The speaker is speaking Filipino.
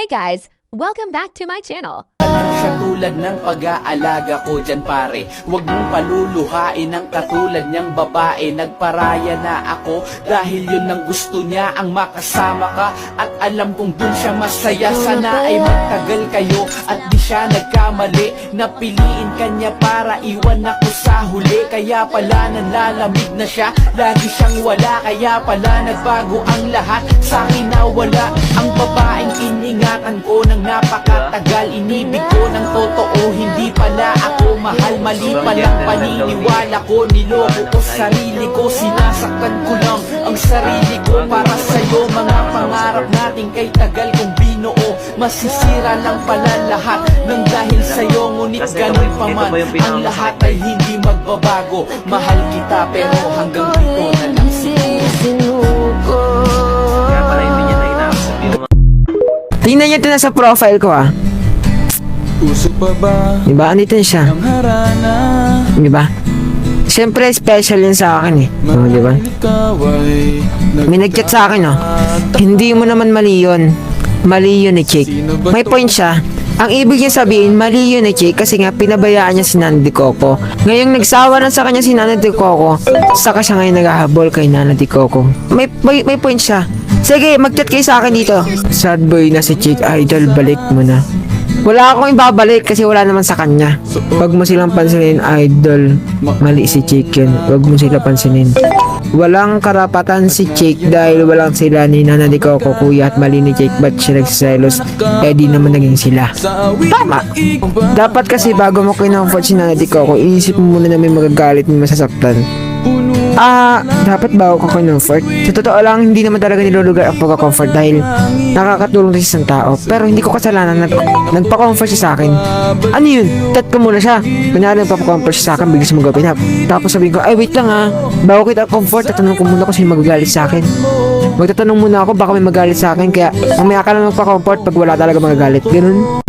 Hey guys, welcome back to my channel. Siya tulad ng pag-aalaga ko dyan pare. Huwag mong paluluhain ang katulad niyang babae. Nagparaya na ako dahil yun ang gusto niya, ang makasama ka. At alam kong dun siya masaya. Sana ay magtagal kayo at di siya nagkamali. Napiliin kanya para iwan ako sa huli. Kaya pala nanlalamig na siya, lagi siyang wala. Kaya pala nagbago ang lahat, sa akin nawala. Ang babaeng iningatan ko ng napakatagal. Inibig ko ng totoo, hindi pala ako mahal. Mali palang paniniwala ko, niloko ko sarili ko. Sinasaktan ko lang ang sarili ko para sa'yo. Mga pangarap natin kay tagal kong binuo, masisira lang pala lahat ng dahil sa'yo. Ngunit ganun pa man, ang lahat ay hindi magbabago. Mahal kita pero hanggang dito na lang sinuko. Kaya pala hindi niya na-inaaksan yung mga... Tingnan niyo ito na sa profile ko Puso pa ba Diba? Andito na siya. ang harana? Diba? Siyempre special yun sa akin diba? Ikaw ay May nag-chat sa akin Hindi mo naman mali yun. Mali yun ni Chick. May point siya. Ang ibig niya sabihin, mali yun ni Chick kasi nga pinabayaan niya si Nana de Coco. Ngayong nagsawa na sa kanya si Nana de Coco, saka siya ngayon naghahabol kay Nana de Coco. May point siya. Sige, mag-chat kayo sa akin dito. Sad boy na si Chick, idol, balik mo na. Wala akong ibabalik kasi wala naman sa kanya. Huwag mo silang pansinin, idol. Mali si Chick yun. Huwag mo sila pansinin. Walang karapatan si Chick dahil walang sila ni Nana de Coco, kuya, at mali ni Chick. Ba't siya nagsiselos? Eh di naman naging sila. Tama! Dapat kasi bago mo kinomfort si Nana de Coco, iisip mo muna na may magagalit, may masasaktan. Dapat bago ko kinomfort. Sa totoo lang, hindi naman talaga nilulugar ang pagka-comfort dahil nakakatulong sa isang tao. Pero hindi ko kasalanan nagpa-comfort siya sa akin. Ano yun? Tat ko muna siya. Kunyari nagpa-comfort siya sa akin, bigla siya mag-open up. Tapos sabihin ko, ay wait lang bago kita comfort, tatanong ko muna kung sino magagalit sa akin. Magtatanong muna ako, baka may magalit sa akin. Kaya mamaya ka lang magpa-comfort pag wala talaga magagalit. Ganun.